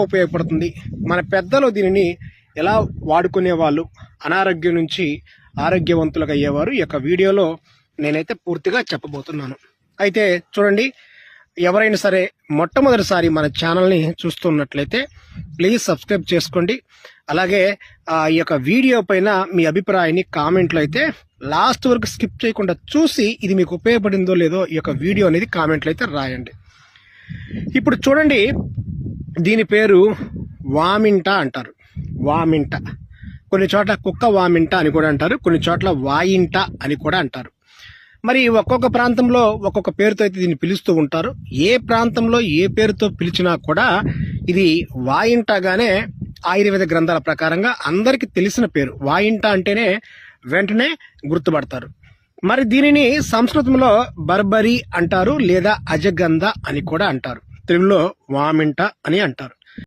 ఉపయోగపడుతుంది, మన పెద్దలు దీనిని ఎలా వాడుకునేవాళ్ళు, అనారోగ్యం నుంచి ఆరోగ్యవంతులుగా అయ్యేవారు ఈ యొక్క వీడియోలో నేనైతే పూర్తిగా చెప్పబోతున్నాను. అయితే చూడండి, ఎవరైనా సరే మొట్టమొదటిసారి మన ఛానల్ని చూస్తున్నట్లయితే ప్లీజ్ సబ్స్క్రైబ్ చేసుకోండి. అలాగే ఈ యొక్క వీడియో పైన మీ అభిప్రాయాన్ని కామెంట్లో అయితే లాస్ట్ వరకు స్కిప్ చేయకుండా చూసి ఇది మీకు ఉపయోగపడిందో లేదో ఈ యొక్క వీడియో అనేది కామెంట్లో అయితే రాయండి. ఇప్పుడు చూడండి, దీని పేరు వామింట అంటారు. వామింట, కొన్ని చోట్ల కుక్క వామింట అని కూడా అంటారు, కొన్ని చోట్ల వాయింట అని కూడా అంటారు. మరి ఒక్కొక్క ప్రాంతంలో ఒక్కొక్క పేరుతో అయితే దీన్ని పిలుస్తూ ఉంటారు. ఏ ప్రాంతంలో ఏ పేరుతో పిలిచినా కూడా ఇది వాయింటగానే ఆయుర్వేద గ్రంథాల ప్రకారంగా అందరికీ తెలిసిన పేరు. వాయింట అంటేనే వెంటనే గుర్తుపడతారు. మరి దీనిని సంస్కృతంలో బర్బరి అంటారు, లేదా అజగంధ అని కూడా అంటారు. తెలుగులో వామింట అని అంటారు.